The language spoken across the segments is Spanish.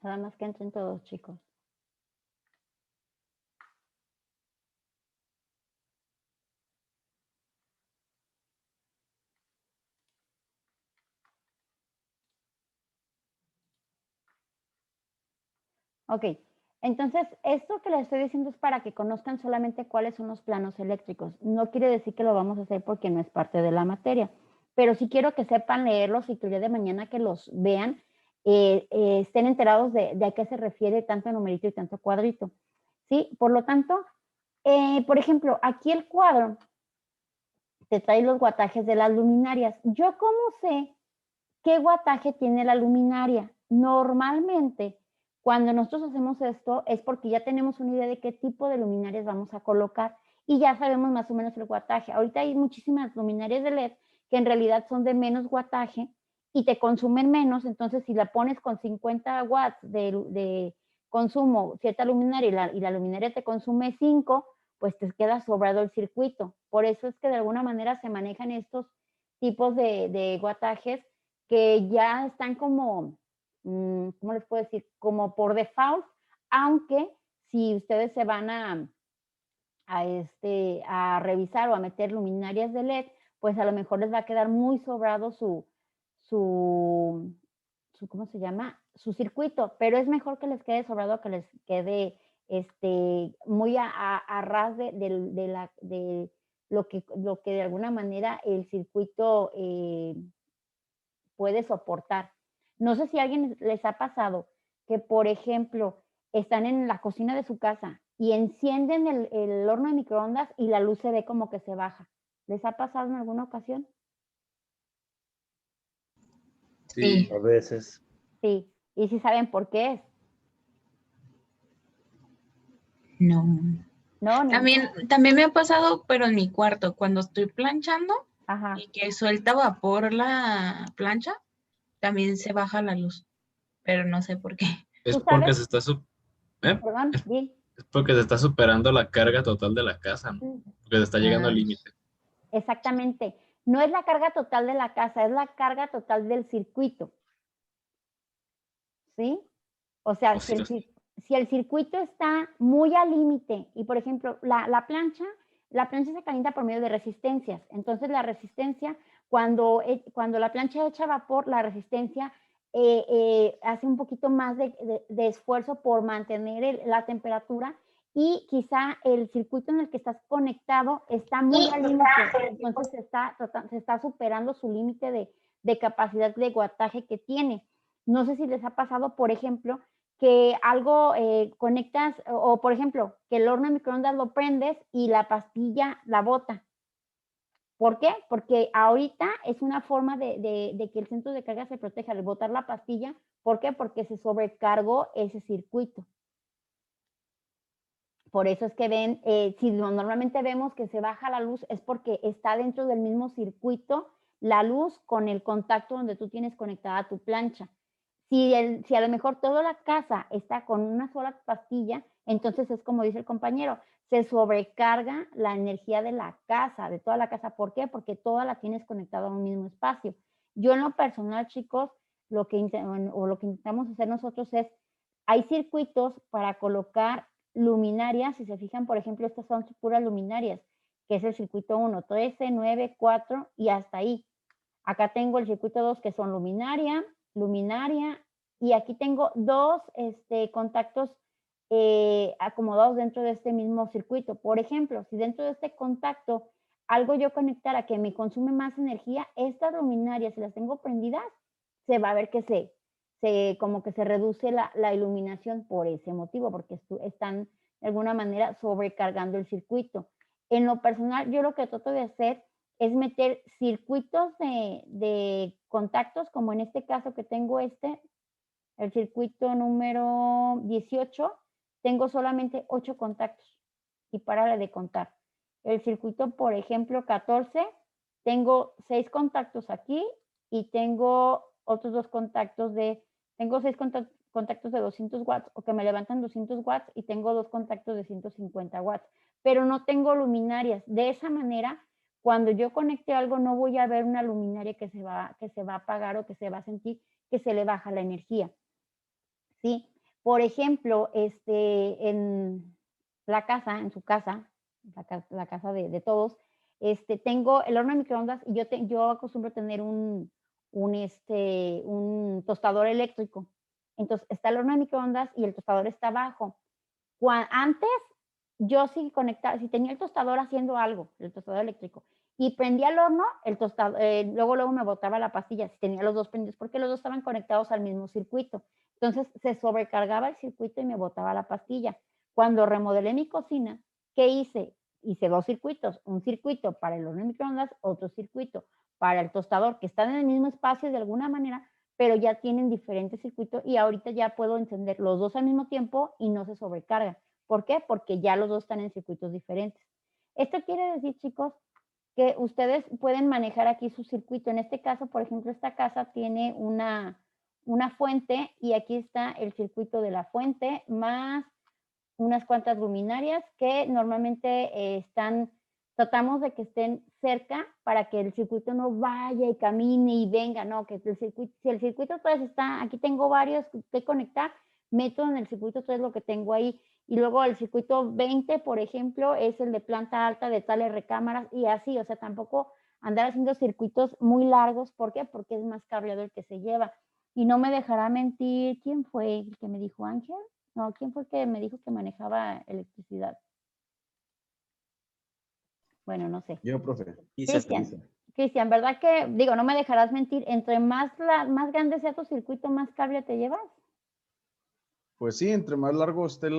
Nada más que entren todos, chicos. Ok, entonces esto que les estoy diciendo es para que conozcan solamente cuáles son los planos eléctricos. No quiere decir que lo vamos a hacer porque no es parte de la materia, pero sí quiero que sepan leerlos y que el día de mañana que los vean estén enterados de a qué se refiere tanto numerito y tanto cuadrito. ¿Sí? Por lo tanto, por ejemplo, aquí el cuadro te trae los guatajes de las luminarias. ¿Yo cómo sé qué guataje tiene la luminaria? Normalmente, cuando nosotros hacemos esto, es porque ya tenemos una idea de qué tipo de luminarias vamos a colocar y ya sabemos más o menos el guataje. Ahorita hay muchísimas luminarias de LED que en realidad son de menos guataje y te consumen menos, entonces si la pones con 50 watts de consumo, cierta luminaria y la luminaria te consume 5, pues te queda sobrado el circuito. Por eso es que de alguna manera se manejan estos tipos de guatajes que ya están como, ¿cómo les puedo decir? Como por default, aunque si ustedes se van a revisar o a meter luminarias de LED, pues a lo mejor les va a quedar muy sobrado su ¿cómo se llama? Su circuito, pero es mejor que les quede sobrado que les quede muy a ras de lo que de alguna manera el circuito puede soportar. No sé si a alguien les ha pasado que, por ejemplo, están en la cocina de su casa y encienden el horno de microondas y la luz se ve como que se baja. ¿Les ha pasado en alguna ocasión? Sí, Sí, a veces. Sí. ¿Y si saben por qué es? no. No, También me ha pasado, pero en mi cuarto, cuando estoy planchando ajá. y que suelta vapor la plancha, también se baja la luz, pero no sé por qué. Es ¿Tú sabes? porque se está, ¿eh? Perdón, Es Gil. es porque se está superando la carga total de la casa, ¿no? Porque se está llegando al Ah, límite. Exactamente. No es la carga total de la casa, es la carga total del circuito. ¿Sí? O sea, O sí, o sí. si el circuito está muy al límite y, por ejemplo, la plancha se calienta por medio de resistencias. Entonces, la resistencia, cuando la plancha echa vapor, la resistencia hace un poquito más de esfuerzo por mantener la temperatura y quizá el circuito en el que estás conectado está muy al límite. Entonces, se está superando su límite de capacidad de guataje que tiene. No sé si les ha pasado, por ejemplo, que algo conectas o, por ejemplo, que el horno de microondas lo prendes y la pastilla la bota. ¿Por qué? Porque ahorita es una forma de que el centro de carga se proteja al botar la pastilla. ¿Por qué? Porque se sobrecargó ese circuito. Por eso es que ven, si normalmente vemos que se baja la luz, es porque está dentro del mismo circuito la luz con el contacto donde tú tienes conectada tu plancha. Si a lo mejor toda la casa está con una sola pastilla, entonces es como dice el compañero, se sobrecarga la energía de la casa, de toda la casa. ¿Por qué? Porque toda la tienes conectada a un mismo espacio. Yo en lo personal, chicos, lo que intentamos hacer nosotros es, hay circuitos para colocar luminarias, si se fijan, por ejemplo, estas son puras luminarias, que es el circuito 1, 13, 9, 4 y hasta ahí. Acá tengo el circuito 2 que son luminaria, luminaria, y aquí tengo dos contactos acomodados dentro de este mismo circuito. Por ejemplo, si dentro de este contacto algo yo conectara que me consume más energía, estas luminarias, si las tengo prendidas, se va a ver que como que se reduce la iluminación por ese motivo, porque están de alguna manera sobrecargando el circuito. En lo personal, yo lo que trato de hacer es meter circuitos de contactos, como en este caso que tengo el circuito número 18, tengo solamente 8 contactos y párale de contar. El circuito, por ejemplo, 14, tengo 6 contactos aquí y tengo otros 2 contactos tengo 6 contactos de 200 watts o que me levantan 200 watts y tengo 2 contactos de 150 watts, pero no tengo luminarias. De esa manera, cuando yo conecte algo, no voy a ver una luminaria que se va a apagar o que se va a sentir que se le baja la energía. ¿sí? Por ejemplo, en la casa, en su casa, la casa de todos, tengo el horno de microondas y yo acostumbro tener un tostador eléctrico. Entonces, está el horno de microondas y el tostador está abajo. Antes, yo sí conectaba, si tenía el tostador haciendo algo, el tostador eléctrico, y prendía el horno, luego me botaba la pastilla, si tenía los dos prendidos, porque los dos estaban conectados al mismo circuito. Entonces, se sobrecargaba el circuito y me botaba la pastilla. Cuando remodelé mi cocina, ¿qué hice? Hice dos circuitos, un circuito para el horno de microondas, otro circuito para el tostador, que están en el mismo espacio de alguna manera, pero ya tienen diferentes circuitos y ahorita ya puedo encender los dos al mismo tiempo y no se sobrecargan. ¿Por qué? Porque ya los dos están en circuitos diferentes. Esto quiere decir, chicos, que ustedes pueden manejar aquí su circuito. En este caso, por ejemplo, esta casa tiene una fuente y aquí está el circuito de la fuente más unas cuantas luminarias que normalmente tratamos de que estén cerca para que el circuito no vaya y camine y venga, no, que si el circuito 3 está, aquí tengo varios que conectar, meto en el circuito 3 lo que tengo ahí, y luego el circuito 20, por ejemplo, es el de planta alta de tales recámaras, y así, o sea, tampoco andar haciendo circuitos muy largos, ¿por qué? Porque es más cableado el que se lleva, y no me dejará mentir, ¿quién fue el que me dijo, Ángel? No, ¿quién fue el que me dijo que manejaba electricidad? Bueno, no sé. Yo, profe. Cristian, ¿verdad que, digo, no me dejarás mentir, entre más grande sea tu circuito, más cable te llevas? Pues sí, entre más largo esté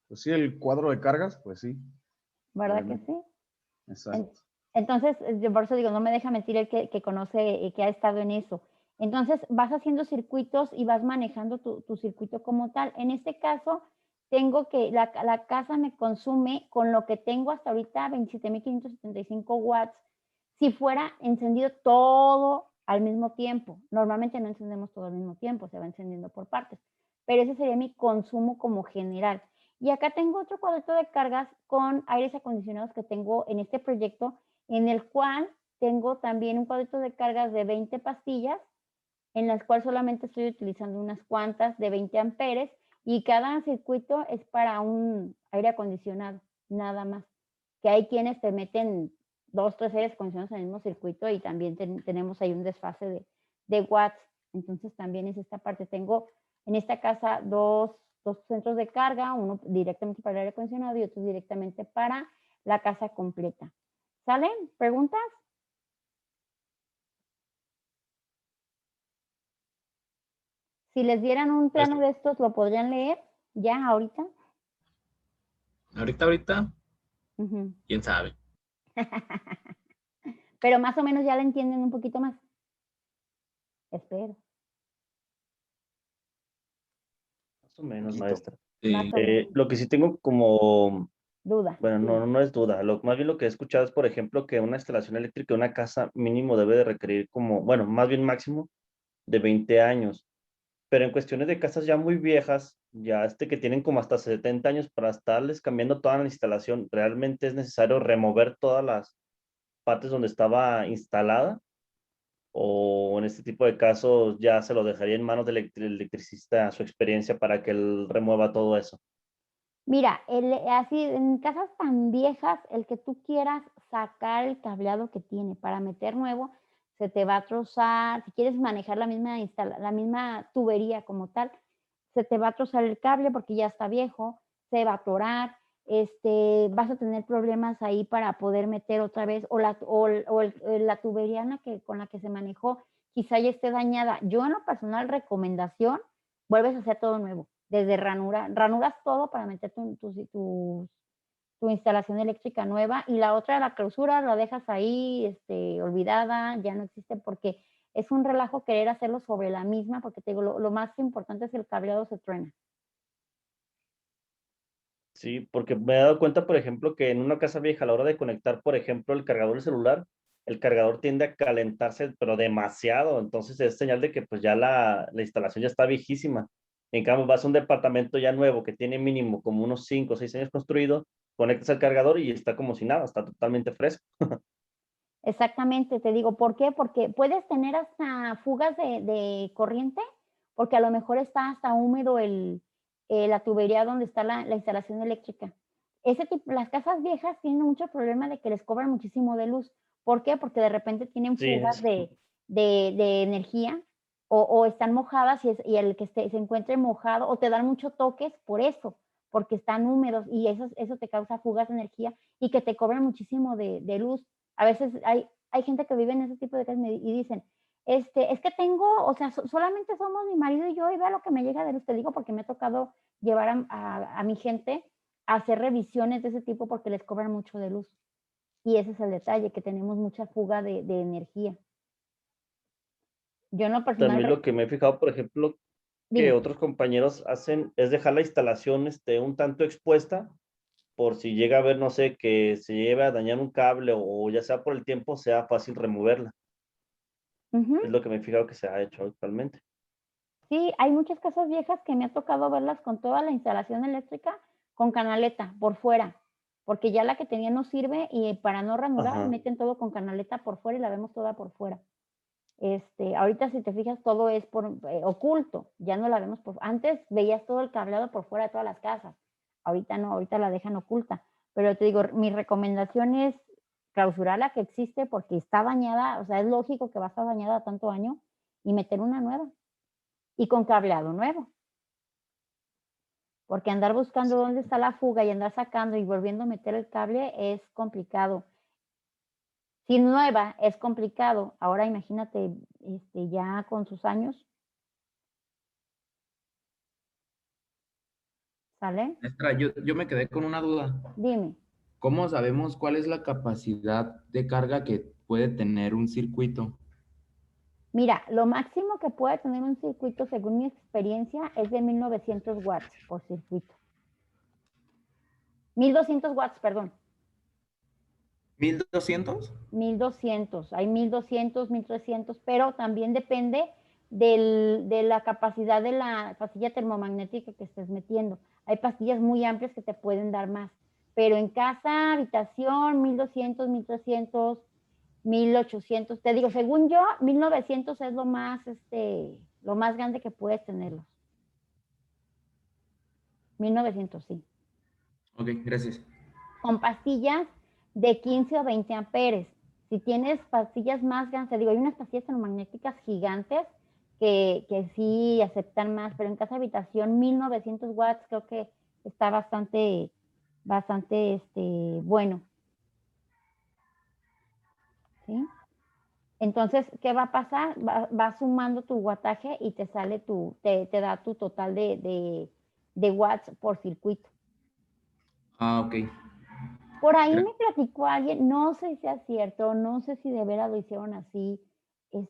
pues sí, el cuadro de cargas, pues sí. ¿Verdad Obviamente. que sí? Exacto. Entonces, yo por eso digo, no me deja mentir el que conoce, que ha estado en eso. Entonces, vas haciendo circuitos y vas manejando tu circuito como tal. En este caso, tengo que, la casa me consume con lo que tengo hasta ahorita, 27,575 watts. Si fuera encendido todo al mismo tiempo, normalmente no encendemos todo al mismo tiempo, se va encendiendo por partes, pero ese sería mi consumo como general. Y acá tengo otro cuadrito de cargas con aires acondicionados que tengo en este proyecto, en el cual tengo también un cuadrito de cargas de 20 pastillas, en las cuales solamente estoy utilizando unas cuantas de 20 amperes y cada circuito es para un aire acondicionado, nada más. Que hay quienes te meten 2, 3 aires acondicionados en el mismo circuito y también tenemos ahí un desfase de watts. Entonces también es esta parte. Tengo en esta casa dos centros de carga, uno directamente para el aire acondicionado y otro directamente para la casa completa. ¿Salen? ¿Preguntas? Si les dieran un plano de estos, ¿lo podrían leer ya ahorita? Ahorita, quién sabe. Pero más o menos ya la entienden un poquito más. Espero. Más o menos, maestra. Sí. Más o menos. Lo que sí tengo como, Duda. bueno, no es duda, más bien lo que he escuchado es, por ejemplo, que una instalación eléctrica de una casa mínimo debe de requerir como, bueno, más bien máximo de 20 años. Pero en cuestiones de casas ya muy viejas, ya que tienen como hasta 70 años para estarles cambiando toda la instalación, ¿realmente es necesario remover todas las partes donde estaba instalada? ¿O en este tipo de casos ya se lo dejaría en manos del electricista su experiencia para que él remueva todo eso? Mira, así en casas tan viejas, el que tú quieras sacar el cableado que tiene para meter nuevo, se te va a trozar. Si quieres manejar la misma tubería como tal, se te va a trozar el cable porque ya está viejo, se va a atorar, vas a tener problemas ahí para poder meter otra vez, o la tubería con la que se manejó, quizá ya esté dañada. Yo en lo personal, recomendación, vuelves a hacer todo nuevo, desde ranuras todo para meter tu instalación eléctrica nueva, y la otra, la clausura, la dejas ahí olvidada, ya no existe, porque es un relajo querer hacerlo sobre la misma, porque te digo, lo más importante es el cableado se truena. Sí, porque me he dado cuenta, por ejemplo, que en una casa vieja a la hora de conectar, por ejemplo, el cargador del celular, el cargador tiende a calentarse, pero demasiado. Entonces es señal de que pues ya la instalación ya está viejísima. En cambio, vas a un departamento ya nuevo que tiene mínimo como unos 5 o 6 años construido, conectas el cargador y está como si nada, está totalmente fresco. Exactamente, te digo, ¿por qué? Porque puedes tener hasta fugas de corriente, porque a lo mejor está hasta húmedo la tubería donde está la instalación eléctrica. Las casas viejas tienen mucho problema de que les cobran muchísimo de luz. ¿Por qué? Porque de repente tienen Sí, fugas es- de energía o están mojadas y el que se encuentre mojado o te dan muchos toques por eso, porque están húmedos y eso te causa fugas de energía y que te cobran muchísimo de luz. A veces hay gente que vive en ese tipo de casas y dicen, es que tengo, o sea, solamente somos mi marido y yo y vea lo que me llega de luz. Te digo porque me ha tocado llevar a mi gente a hacer revisiones de ese tipo porque les cobran mucho de luz. Y ese es el detalle, que tenemos mucha fuga de energía. Yo en lo personal, También lo que me he fijado, por ejemplo, que dime. otros compañeros hacen es dejar la instalación un tanto expuesta por si llega a ver, no sé, que se lleve a dañar un cable o ya sea por el tiempo, sea fácil removerla. Ujú. Es lo que me he fijado que se ha hecho actualmente. Sí, hay muchas casas viejas que me ha tocado verlas con toda la instalación eléctrica con canaleta por fuera, porque ya la que tenía no sirve y para no ranurar Ajá. meten todo con canaleta por fuera y la vemos toda por fuera. Ahorita si te fijas todo es oculto, ya no la vemos antes veías todo el cableado por fuera de todas las casas, ahorita no, ahorita la dejan oculta, pero te digo, mi recomendación es clausurar la que existe porque está dañada, o sea, es lógico que va a estar dañada tanto año y meter una nueva y con cableado nuevo, porque andar buscando dónde está la fuga y andar sacando y volviendo a meter el cable es complicado. Si nueva es complicado, ahora imagínate ya con sus años, ¿sale? Maestra, yo me quedé con una duda. Dime. ¿Cómo sabemos cuál es la capacidad de carga que puede tener un circuito? Mira, lo máximo que puede tener un circuito, según mi experiencia, es de 1900 watts por circuito. 1200 watts, perdón. ¿1200? 1200. Hay 1200, 1300, pero también depende de la capacidad de la pastilla termomagnética que estés metiendo. Hay pastillas muy amplias que te pueden dar más, pero en casa, habitación, 1200, 1300, 1800. Te digo, según yo, 1900 es lo más grande que puedes tenerlos. 1900, sí. Ok, gracias. Con pastillas de 15 o 20 amperes. Si tienes pastillas más grandes, te digo, hay unas pastillas termomagnéticas gigantes que sí aceptan más, pero en casa habitación 1900 watts creo que está bastante bueno. ¿Sí? Entonces, ¿qué va a pasar? Va sumando tu wattaje y te sale te da tu total de watts por circuito. Ah, ok. Por ahí Gra- me platicó alguien, no sé si sea cierto, no sé si de veras lo hicieron así,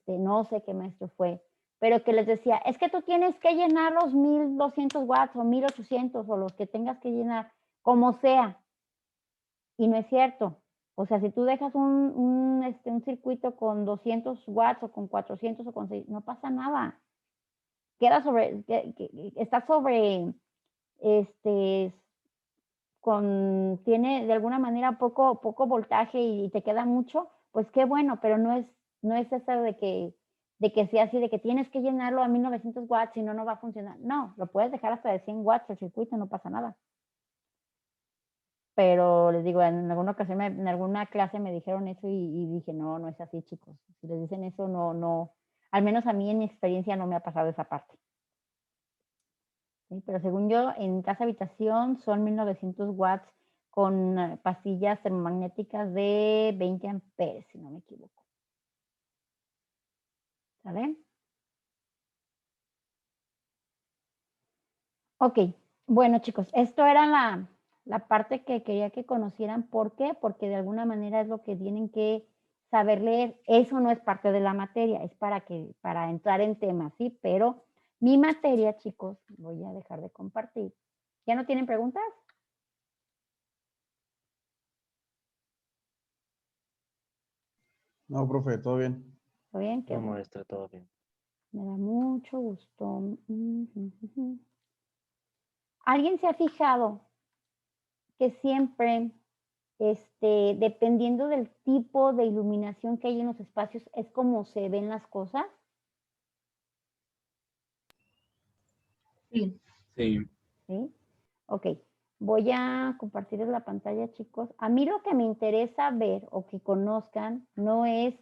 no sé qué maestro fue, pero que les decía, es que tú tienes que llenar los 1200 watts o 1800 o los que tengas que llenar, como sea, y no es cierto. O sea, si tú dejas un circuito con 200 watts o con 400 o con 6, no pasa nada. Queda está sobre, este, tiene de alguna manera poco voltaje y te queda mucho, pues qué bueno, pero no es eso de que sea así, de que tienes que llenarlo a 1900 watts y no va a funcionar. No, lo puedes dejar hasta de 100 watts el circuito, no pasa nada. Pero les digo, en alguna ocasión, en alguna clase me dijeron eso y dije, no, no es así, chicos. Si les dicen eso, no, al menos a mí en mi experiencia no me ha pasado esa parte. ¿Sí? Pero según yo, en casa habitación son 1900 watts con pastillas termomagnéticas de 20 amperes, si no me equivoco. ¿Sale? Ok, bueno chicos, esto era la parte que quería que conocieran. ¿Por qué? Porque de alguna manera es lo que tienen que saber leer. Eso no es parte de la materia, es para entrar en temas, ¿sí? Pero mi materia, chicos, voy a dejar de compartir. ¿Ya no tienen preguntas? No, profe, todo bien. ¿Está bien? Qué No, bueno. maestra, todo bien. Me da mucho gusto. ¿Alguien se ha fijado que siempre dependiendo del tipo de iluminación que hay en los espacios, es como se ven las cosas. Sí. Sí. ¿Sí? Ok, voy a compartirles la pantalla, chicos. A mí lo que me interesa ver o que conozcan no es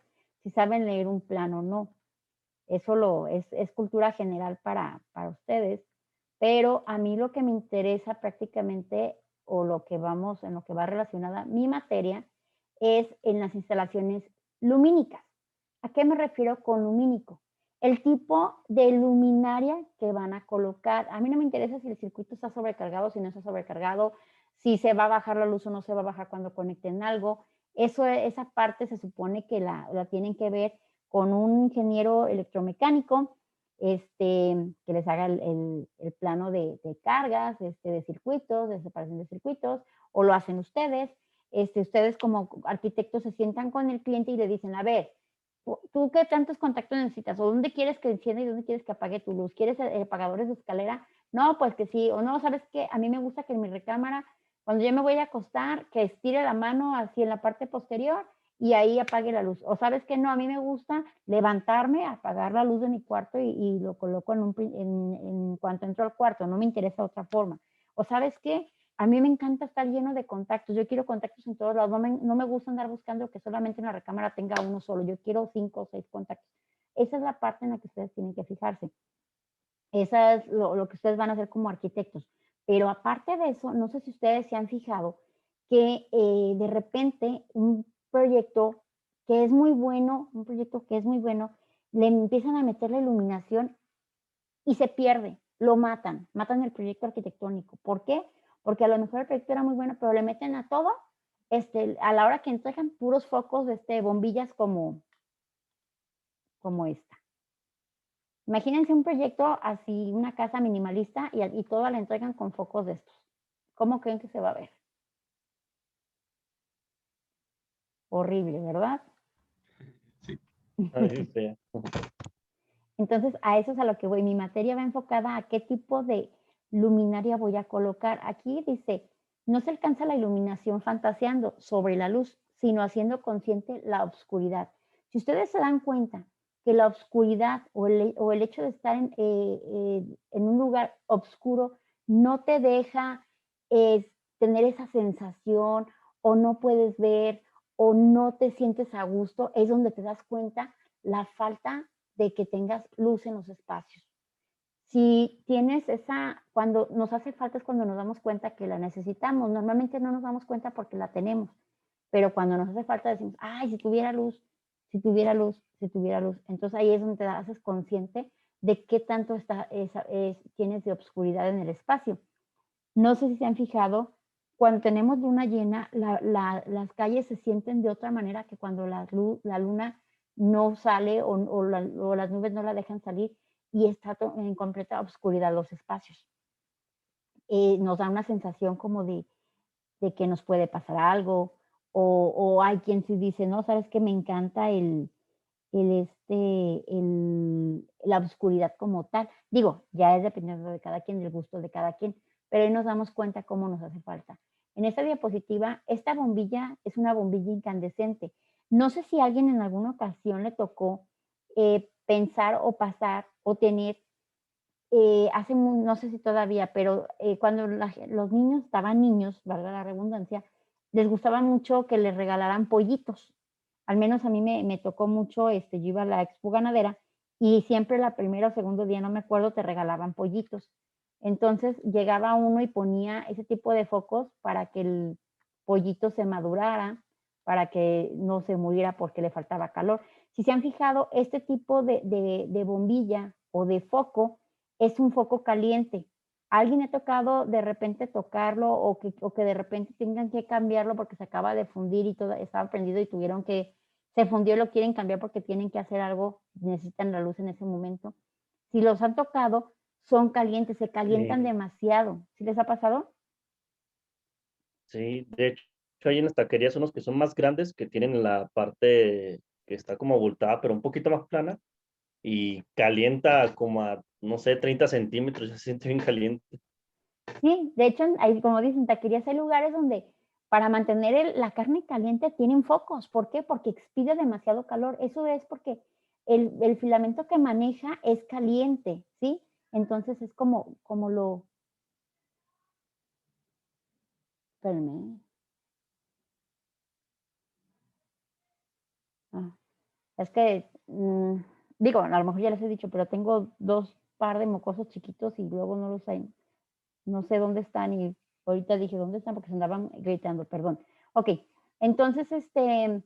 si saben leer un plano o no. Eso es cultura general para ustedes. Pero a mí lo que me interesa prácticamente, o en lo que va relacionada mi materia, es en las instalaciones lumínicas. ¿A qué me refiero con lumínico? El tipo de luminaria que van a colocar. A mí no me interesa si el circuito está sobrecargado, si no está sobrecargado, si se va a bajar la luz o no se va a bajar cuando conecten algo. Esa parte se supone que la tienen que ver con un ingeniero electromecánico, que les haga el plano de cargas, de circuitos, de separación de circuitos, o lo hacen ustedes. Ustedes como arquitectos se sientan con el cliente y le dicen, a ver, ¿tú qué tantos contactos necesitas? ¿O dónde quieres que encienda y dónde quieres que apague tu luz? ¿Quieres apagadores de escalera? No, pues que sí. O no, ¿sabes qué? A mí me gusta que en mi recámara, cuando yo me voy a acostar, que estire la mano así en la parte posterior y ahí apague la luz. O sabes que no, a mí me gusta levantarme, apagar la luz de mi cuarto y lo coloco en cuanto entro al cuarto, no me interesa otra forma. O sabes qué, a mí me encanta estar lleno de contactos, yo quiero contactos en todos lados, no me gusta andar buscando que solamente una recámara tenga uno solo, yo quiero 5 o 6 contactos. Esa es la parte en la que ustedes tienen que fijarse. Esa es lo que ustedes van a hacer como arquitectos. Pero aparte de eso, no sé si ustedes se han fijado que de repente un proyecto que es muy bueno, le empiezan a meter la iluminación y se pierde, lo matan el proyecto arquitectónico. ¿Por qué? Porque a lo mejor el proyecto era muy bueno, pero le meten a todo, a la hora que entregan puros focos de bombillas como esta. Imagínense un proyecto así, una casa minimalista y toda la entregan con focos de estos. ¿Cómo creen que se va a ver? Horrible, ¿verdad? Sí. Ay, fea. Entonces, a eso es a lo que voy. Mi materia va enfocada a qué tipo de luminaria voy a colocar. Aquí dice, no se alcanza la iluminación fantaseando sobre la luz, sino haciendo consciente la oscuridad. Si ustedes se dan cuenta que la oscuridad o el hecho de estar en un lugar oscuro no te deja tener esa sensación o no puedes ver o no te sientes a gusto, es donde te das cuenta la falta de que tengas luz en los espacios. Si tienes cuando nos hace falta es cuando nos damos cuenta que la necesitamos. Normalmente no nos damos cuenta porque la tenemos, pero cuando nos hace falta decimos, ay, si tuviera luz, si tuviera luz, si tuviera luz. Entonces ahí es donde te haces consciente de qué tanto tienes de obscuridad en el espacio. No sé si se han fijado, cuando tenemos luna llena, las calles se sienten de otra manera que cuando la luna no sale o las nubes no la dejan salir y está en completa oscuridad los espacios. Nos da una sensación como de que nos puede pasar algo, o hay quien sí dice, no, sabes que me encanta la oscuridad como tal. Digo, ya es dependiendo de cada quien, del gusto de cada quien, pero ahí nos damos cuenta cómo nos hace falta. En esta diapositiva, esta bombilla es una bombilla incandescente. No sé si a alguien en alguna ocasión le tocó pensar o pasar o tener, no sé si todavía, pero cuando los niños estaban niños, valga la redundancia, les gustaba mucho que les regalaran pollitos. Al menos a mí me tocó mucho, yo iba a la expo ganadera y siempre la primera o segundo día, no me acuerdo, te regalaban pollitos. Entonces llegaba uno y ponía ese tipo de focos para que el pollito se madurara, para que no se muriera porque le faltaba calor. Si se han fijado, este tipo de bombilla o de foco es un foco caliente. ¿A alguien ha tocado de repente tocarlo o que de repente tengan que cambiarlo porque se acaba de fundir y todo estaba prendido y se fundió y lo quieren cambiar porque tienen que hacer algo, necesitan la luz en ese momento? Si los han tocado, son calientes, se calientan demasiado. ¿Sí les ha pasado? Sí, de hecho hay en las taquerías unos que son más grandes, que tienen la parte que está como abultada, pero un poquito más plana, y calienta como a, no sé, 30 centímetros, se siente bien caliente. Sí, de hecho, hay, como dicen, taquerías hay lugares donde Para mantener la carne caliente tienen focos. ¿Por qué? Porque expide demasiado calor. Eso es porque el filamento que maneja es caliente, ¿sí? Entonces es como lo... Espérenme. Es que, digo, a lo mejor ya les he dicho, pero tengo 2 par de mocosos chiquitos y luego no los hay, no sé dónde están y ahorita dije, ¿dónde están? Porque se andaban gritando, perdón. Ok, entonces, ese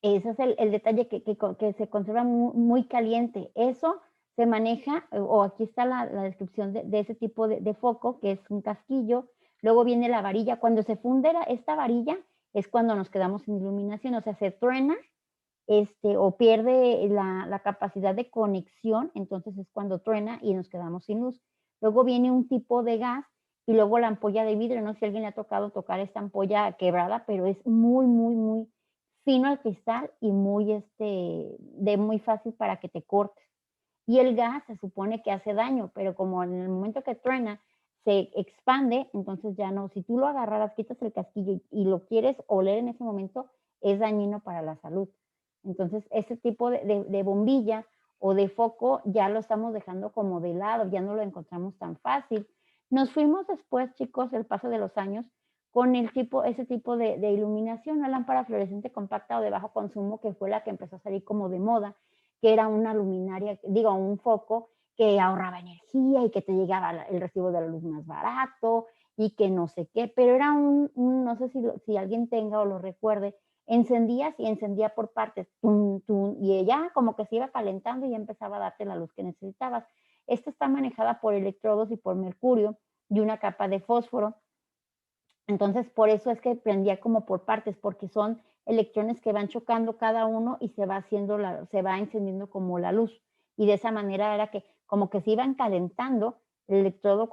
es el detalle que se conserva muy caliente. Eso se maneja, o aquí está la descripción de ese tipo de foco, que es un casquillo. Luego viene la varilla. Cuando se funde esta varilla es cuando nos quedamos sin iluminación, o sea, se truena o pierde la capacidad de conexión, entonces es cuando truena y nos quedamos sin luz. Luego viene un tipo de gas y luego la ampolla de vidrio. No sé si a alguien le ha tocado tocar esta ampolla quebrada, pero es muy, muy, muy fino el cristal y muy, muy fácil para que te cortes. Y el gas se supone que hace daño, pero como en el momento que truena se expande, entonces ya no. Si tú lo agarraras, quitas el casquillo y lo quieres oler en ese momento, es dañino para la salud. Entonces, ese tipo de bombilla o de foco ya lo estamos dejando como de lado, ya no lo encontramos tan fácil. Nos fuimos después, chicos, el paso de los años, con ese tipo de iluminación, una lámpara fluorescente compacta o de bajo consumo, que fue la que empezó a salir como de moda, que era una luminaria, digo, un foco que ahorraba energía y que te llegaba el recibo de la luz más barato y que no sé qué, pero era no sé si alguien tenga o lo recuerde, encendías y encendía por partes, tum, tum, y ella como que se iba calentando y ya empezaba a darte la luz que necesitabas. Esta está manejada por electrodos y por mercurio y una capa de fósforo. Entonces, por eso es que prendía como por partes, porque son electrones que van chocando cada uno y se va encendiendo como la luz. Y de esa manera era que como que se iban calentando el electrón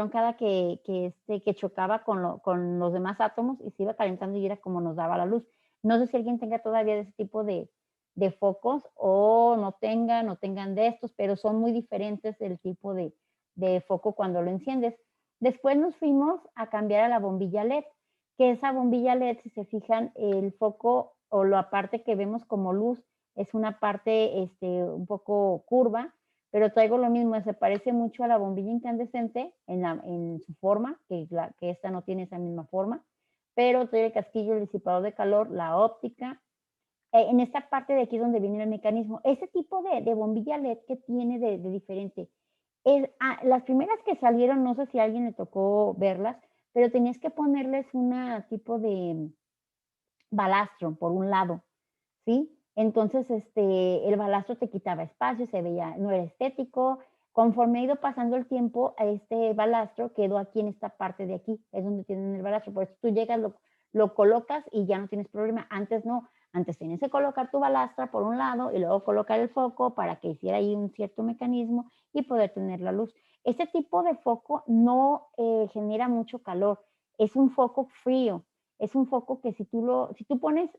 cada que chocaba con los demás átomos y se iba calentando y era como nos daba la luz. No sé si alguien tenga todavía de ese tipo de focos o no tengan de estos, pero son muy diferentes del tipo de foco cuando lo enciendes. Después nos fuimos a cambiar a la bombilla LED, que esa bombilla LED, si se fijan, el foco o la parte que vemos como luz es una parte un poco curva, pero traigo lo mismo, se parece mucho a la bombilla incandescente en su forma, que esta no tiene esa misma forma, pero trae el casquillo, el disipador de calor, la óptica. En esta parte de aquí donde viene el mecanismo, ese tipo de bombilla LED que tiene de diferente. Las primeras que salieron, no sé si a alguien le tocó verlas, pero tenías que ponerles una tipo de balastro por un lado, ¿sí? Entonces, el balastro te quitaba espacio, se veía, no era estético. Conforme ha ido pasando el tiempo, este balastro quedó aquí en esta parte de aquí, es donde tienen el balastro. Por eso tú llegas, lo colocas y ya no tienes problema. Antes no, antes tenías que colocar tu balastra por un lado y luego colocar el foco para que hiciera ahí un cierto mecanismo y poder tener la luz. Este tipo de foco no genera mucho calor, es un foco frío, es un foco que si tú pones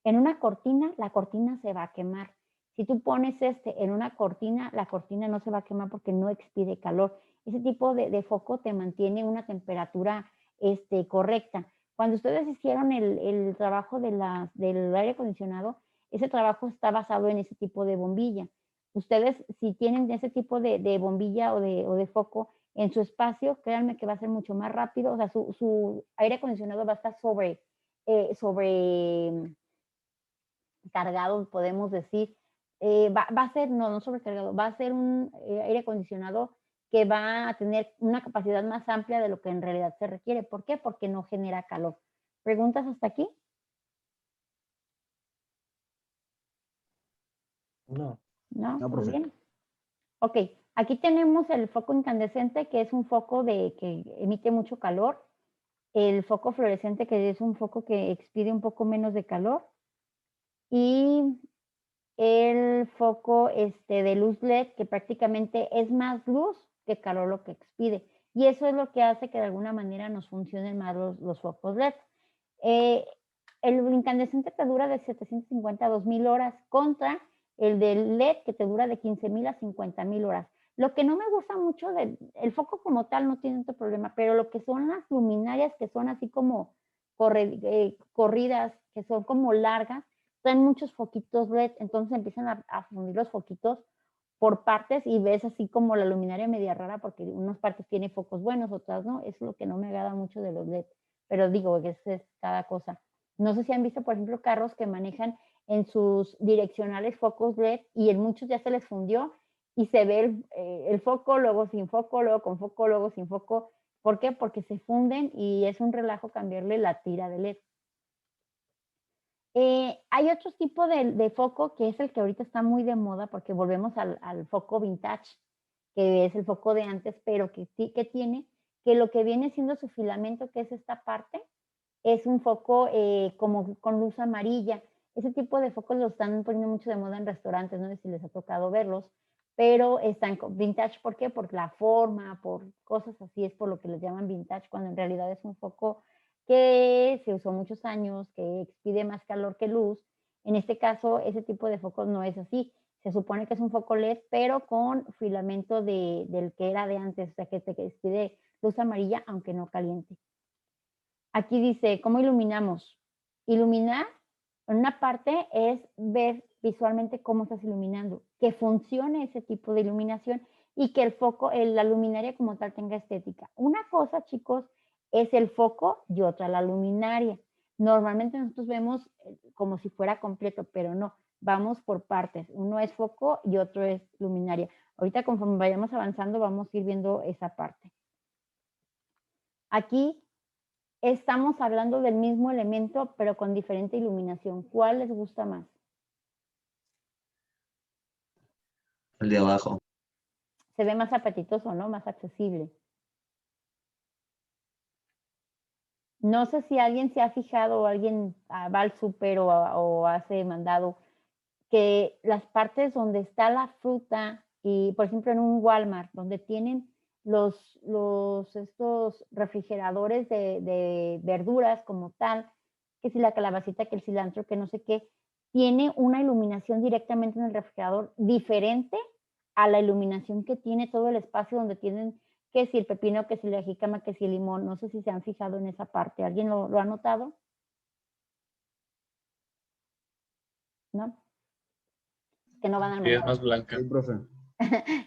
en una cortina, la cortina se va a quemar. Si tú pones en una cortina, la cortina no se va a quemar porque no expide calor. Ese tipo de foco te mantiene una temperatura correcta. Cuando ustedes hicieron el trabajo del aire acondicionado, ese trabajo está basado en ese tipo de bombilla. Ustedes, si tienen ese tipo de bombilla o de foco en su espacio, créanme que va a ser mucho más rápido. O sea, su aire acondicionado va a estar sobre cargado, podemos decir. Va a ser, no sobrecargado, va a ser un aire acondicionado que va a tener una capacidad más amplia de lo que en realidad se requiere. ¿Por qué? Porque no genera calor. ¿Preguntas hasta aquí? No. No, No, ¿todo profe. bien? Ok, aquí tenemos el foco incandescente, que es un foco que emite mucho calor. El foco fluorescente, que es un foco que expide un poco menos de calor. Y el foco de luz LED, que prácticamente es más luz que calor lo que expide. Y eso es lo que hace que de alguna manera nos funcionen más los focos LED. El incandescente te dura de 750 a 2000 horas contra el del LED que te dura de 15,000 a 50,000 horas. Lo que no me gusta mucho el foco como tal no tiene tanto problema, pero lo que son las luminarias que son así como corridas, que son como largas, traen muchos foquitos LED, entonces empiezan a fundir los foquitos por partes y ves así como la luminaria media rara porque unas partes tiene focos buenos, otras no. Eso es lo que no me agrada mucho de los LED, pero digo que es cada cosa. No sé si han visto, por ejemplo, carros que manejan en sus direccionales focos LED y en muchos ya se les fundió y se ve el foco, luego sin foco, luego con foco, luego sin foco. ¿Por qué? Porque se funden y es un relajo cambiarle la tira de LED. Hay otro tipo de foco que es el que ahorita está muy de moda porque volvemos al foco vintage, que es el foco de antes, pero que tiene que lo que viene siendo su filamento, que es esta parte, es un foco como con luz amarilla. Ese tipo de focos los están poniendo mucho de moda en restaurantes, no sé si les ha tocado verlos, pero están vintage, ¿por qué? Por la forma, por cosas así, es por lo que les llaman vintage, cuando en realidad es un foco que se usó muchos años, que expide más calor que luz. En este caso, ese tipo de focos no es así. Se supone que es un foco LED, pero con filamento del que era de antes, o sea, que te expide luz amarilla, aunque no caliente. Aquí dice, ¿cómo iluminamos? Iluminar, en una parte es ver visualmente cómo estás iluminando, que funcione ese tipo de iluminación y que el foco, la luminaria como tal tenga estética. Una cosa, chicos, es el foco y otra la luminaria. Normalmente nosotros vemos como si fuera completo, pero no, vamos por partes. Uno es foco y otro es luminaria. Ahorita conforme vayamos avanzando vamos a ir viendo esa parte. Aquí estamos hablando del mismo elemento, pero con diferente iluminación. ¿Cuál les gusta más? El de abajo. Se ve más apetitoso, ¿no? Más accesible. No sé si alguien se ha fijado o alguien va al súper o hace mandado que las partes donde está la fruta y, por ejemplo, en un Walmart, donde tienen estos refrigeradores de verduras como tal, que si la calabacita, que el cilantro, que no sé qué, tiene una iluminación directamente en el refrigerador diferente a la iluminación que tiene todo el espacio donde tienen que si el pepino, que si la jícama, que si el limón. No sé si se han fijado en esa parte. ¿Alguien lo ha notado? ¿No? Que no van al Sí, es mandado. más blanca. Sí, profe.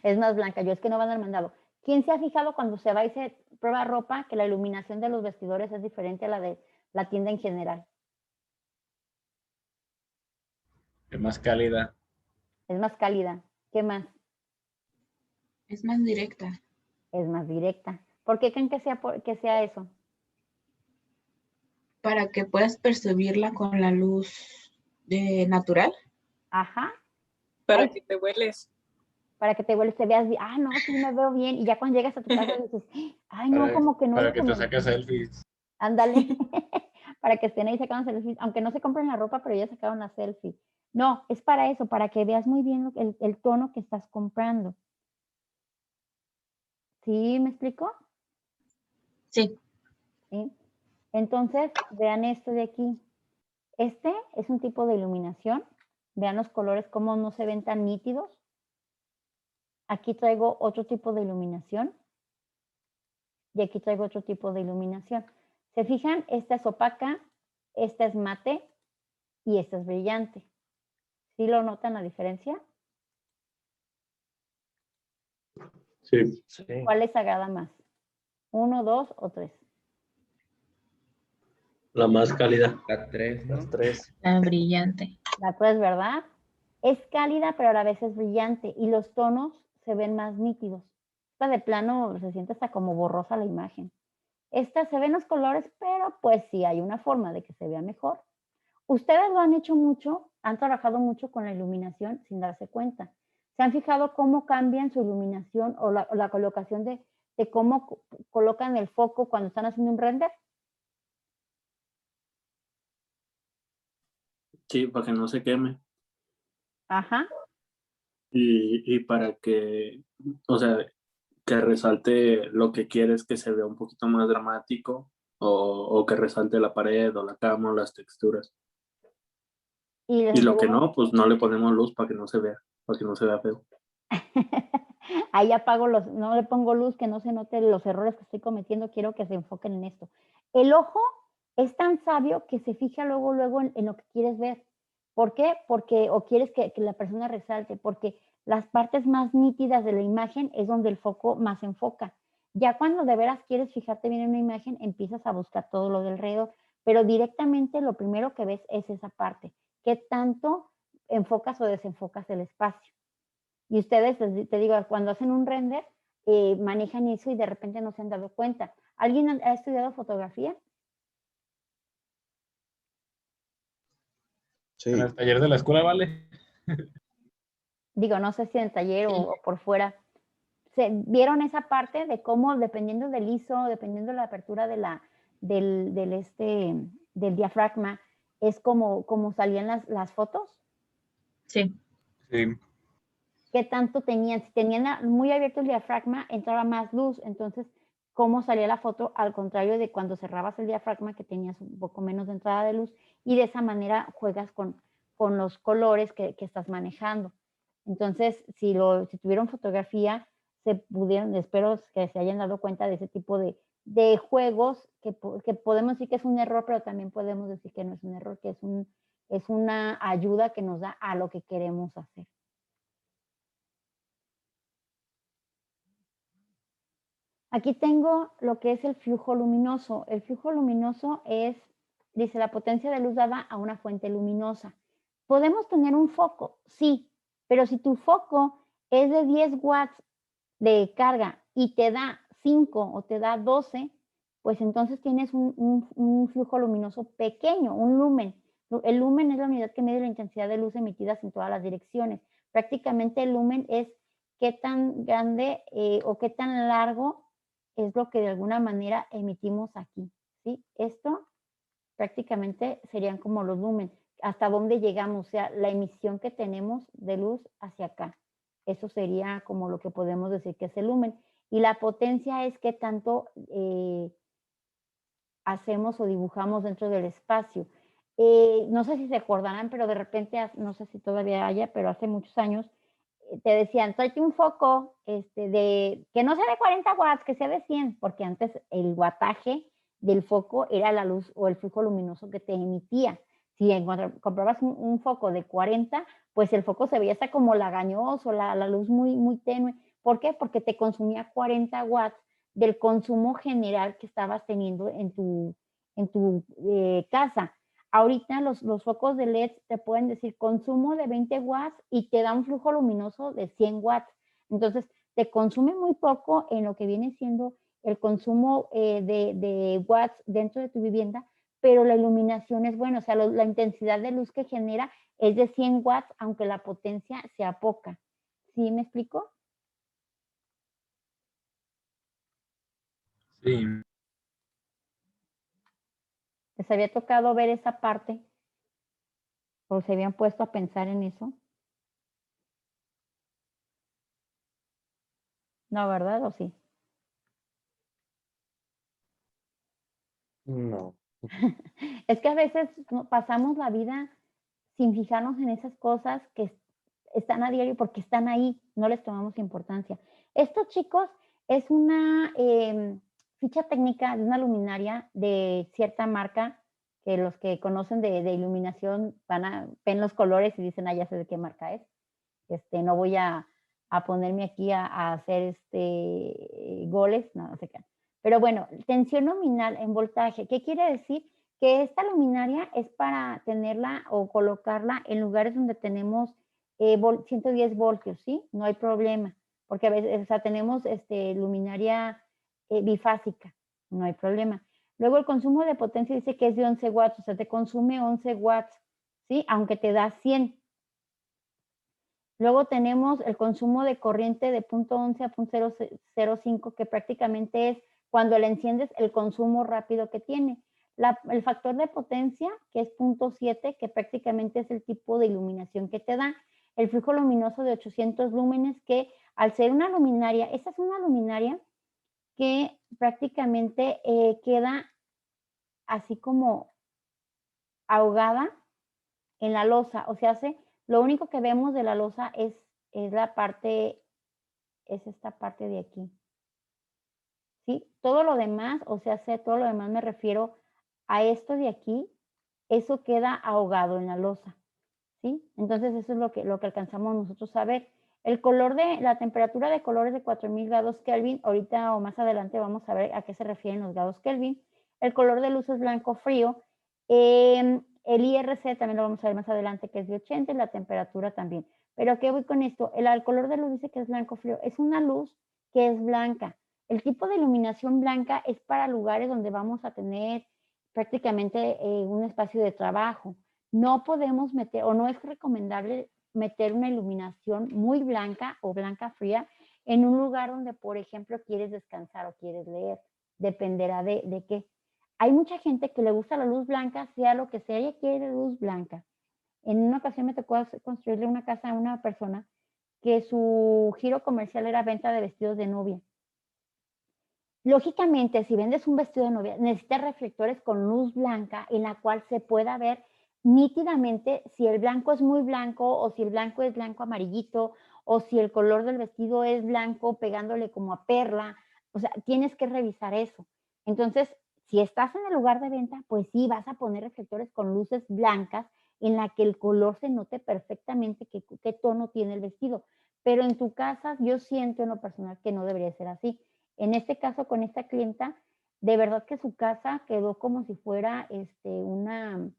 Es más blanca, yo es que no van al mandado. ¿Quién se ha fijado cuando se va y se prueba ropa que la iluminación de los vestidores es diferente a la de la tienda en general? Es más cálida. Es más cálida. ¿Qué más? Es más directa. Es más directa. ¿Por qué creen que sea eso? Para que puedas percibirla con la luz natural. Ajá. Para Ay, que te hueles. para que te vuelves, te veas bien. Ah, no, sí me veo bien. Y ya cuando llegas a tu casa dices, ay, no, como que no Para lo que que te me... saques selfies. Ándale. Para que estén ahí sacando selfies. Aunque no se compren la ropa, pero ya sacaron la selfie. No, es para eso, para que veas muy bien el tono que estás comprando. ¿Sí me explico? Sí. ¿Sí? Entonces, vean esto de aquí. Este es un tipo de iluminación. Vean los colores, cómo no se ven tan nítidos. Aquí traigo otro tipo de iluminación. Y aquí traigo otro tipo de iluminación. ¿Se fijan? Esta es opaca, esta es mate y esta es brillante. ¿Sí lo notan la diferencia? Sí. Sí. ¿Cuál les agrada más? ¿1, 2 o 3? La más cálida. La 3, ¿no? Las tres. La brillante. La 3, ¿verdad? Es cálida, pero a la vez es brillante y los tonos se ven más nítidos. Esta de plano se siente hasta como borrosa la imagen. Esta se ven los colores, pero pues sí hay una forma de que se vea mejor. Ustedes lo han hecho mucho, han trabajado mucho con la iluminación sin darse cuenta. ¿Se han fijado cómo cambian su iluminación o la colocación de cómo colocan el foco cuando están haciendo un render? Sí, para que no se queme Ajá. y para que, o sea, que resalte lo que quieres que se vea un poquito más dramático o que resalte la pared o la cama o las texturas. Y les Y lo que aseguro no, pues no le ponemos luz para que no se vea feo. Ahí apago no le pongo luz, que no se note los errores que estoy cometiendo, quiero que se enfoquen en esto. El ojo es tan sabio que se fija luego en lo que quieres ver. ¿Por qué? O quieres que la persona resalte, porque las partes más nítidas de la imagen es donde el foco más enfoca. Ya cuando de veras quieres fijarte bien en una imagen, empiezas a buscar todo lo del alrededor, pero directamente lo primero que ves es esa parte. ¿Qué tanto enfocas o desenfocas el espacio? Y ustedes, te digo, cuando hacen un render, manejan eso y de repente no se han dado cuenta. ¿Alguien ha estudiado fotografía? Sí. En el taller de la escuela, ¿vale? Digo, no sé si en el taller Sí. o por fuera. ¿Vieron esa parte de cómo, dependiendo del ISO, dependiendo de la apertura del diafragma, es como salían las fotos? Sí. Sí. ¿Qué tanto tenían? Si tenían muy abierto el diafragma, entraba más luz. Entonces, ¿cómo salía la foto? Al contrario de cuando cerrabas el diafragma, que tenías un poco menos de entrada de luz, y de esa manera juegas con los colores que estás manejando. Entonces, si tuvieron fotografía, espero que se hayan dado cuenta de ese tipo de juegos que podemos decir que es un error, pero también podemos decir que no es un error, que es una ayuda que nos da a lo que queremos hacer. Aquí tengo lo que es el flujo luminoso. El flujo luminoso dice, la potencia de luz dada a una fuente luminosa. ¿Podemos tener un foco? Sí, pero si tu foco es de 10 watts de carga y te da 5 o te da 12, pues entonces tienes un flujo luminoso pequeño, un lumen. El lumen es la unidad que mide la intensidad de luz emitidas en todas las direcciones. Prácticamente el lumen es qué tan grande o qué tan largo es lo que de alguna manera emitimos aquí, ¿sí? Esto prácticamente serían como los lumen, hasta dónde llegamos, o sea, la emisión que tenemos de luz hacia acá. Eso sería como lo que podemos decir que es el lumen. Y la potencia es qué tanto hacemos o dibujamos dentro del espacio. No sé si se acordarán, pero de repente, no sé si todavía haya, pero hace muchos años, te decían, tráete un foco que no sea de 40 watts, que sea de 100, porque antes el wattaje del foco era la luz o el flujo luminoso que te emitía. Si comprabas un foco de 40, pues el foco se veía hasta como lagañoso, la luz muy, muy tenue. ¿Por qué? Porque te consumía 40 watts del consumo general que estabas teniendo en tu casa. Ahorita los focos de LED te pueden decir consumo de 20 watts y te da un flujo luminoso de 100 watts. Entonces, te consume muy poco en lo que viene siendo el consumo de watts dentro de tu vivienda, pero la iluminación es buena, o sea, la intensidad de luz que genera es de 100 watts, aunque la potencia sea poca. ¿Sí me explico? Sí. ¿Les había tocado ver esa parte? ¿O se habían puesto a pensar en eso? No, ¿verdad? ¿O sí? No. Es que a veces pasamos la vida sin fijarnos en esas cosas que están a diario porque están ahí, no les tomamos importancia. Esto, chicos, es una ficha técnica de una luminaria de cierta marca que los que conocen de iluminación ven los colores y dicen, ah, ya sé de qué marca es. No voy a ponerme aquí a hacer goles, no sé qué. Pero bueno, tensión nominal en voltaje, ¿qué quiere decir? Que esta luminaria es para tenerla o colocarla en lugares donde tenemos 110 voltios, ¿sí? No hay problema, porque a veces, o sea, tenemos luminaria bifásica, no hay problema. Luego el consumo de potencia dice que es de 11 watts, o sea, te consume 11 watts, ¿sí? Aunque te da 100. Luego tenemos el consumo de corriente de 0.11 a 0.005, que prácticamente es cuando le enciendes el consumo rápido que tiene. El factor de potencia, que es 0.7, que prácticamente es el tipo de iluminación que te da. El flujo luminoso de 800 lúmenes, que al ser una luminaria, esta es una luminaria que prácticamente queda así como ahogada en la losa, o sea, lo único que vemos de la losa es la parte es esta parte de aquí. ¿Sí? Todo lo demás, o sea, todo lo demás me refiero a esto de aquí, eso queda ahogado en la losa. ¿Sí? Entonces eso es lo que alcanzamos nosotros a ver. La temperatura de color es de 4000 grados Kelvin. Ahorita o más adelante vamos a ver a qué se refieren los grados Kelvin. El color de luz es blanco frío. El IRC también lo vamos a ver más adelante, que es de 80, y la temperatura también. Pero ¿qué voy con esto? El color de luz dice que es blanco frío. Es una luz que es blanca. El tipo de iluminación blanca es para lugares donde vamos a tener prácticamente un espacio de trabajo. No podemos meter, o no es recomendable meter una iluminación muy blanca o blanca fría en un lugar donde, por ejemplo, quieres descansar o quieres leer. Dependerá de qué. Hay mucha gente que le gusta la luz blanca, sea lo que sea, ella quiere luz blanca. En una ocasión me tocó construirle una casa a una persona que su giro comercial era venta de vestidos de novia. Lógicamente, si vendes un vestido de novia, necesitas reflectores con luz blanca en la cual se pueda ver nítidamente si el blanco es muy blanco o si el blanco es blanco amarillito o si el color del vestido es blanco pegándole como a perla. O sea, tienes que revisar eso. Entonces, si estás en el lugar de venta, pues sí, vas a poner reflectores con luces blancas en la que el color se note perfectamente qué tono tiene el vestido. Pero en tu casa, yo siento en lo personal que no debería ser así. En este caso, con esta clienta, de verdad que su casa quedó como si fuera una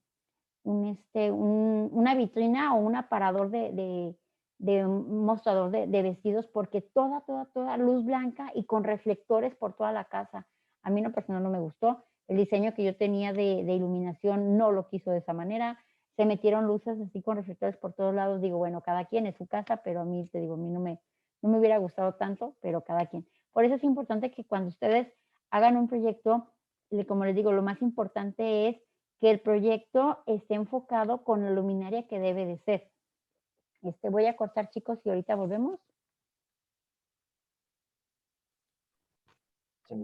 vitrina o un aparador de un mostrador de vestidos, porque toda luz blanca y con reflectores por toda la casa. A mí en lo personal no me gustó. El diseño que yo tenía de iluminación no lo quiso de esa manera. Se metieron luces así con reflectores por todos lados. Digo, bueno, cada quien es su casa, pero a mí, te digo, a mí no me hubiera gustado tanto, pero cada quien. Por eso es importante que cuando ustedes hagan un proyecto, como les digo, lo más importante es que el proyecto esté enfocado con la luminaria que debe de ser. Voy a cortar, chicos, y ahorita volvemos. Sí,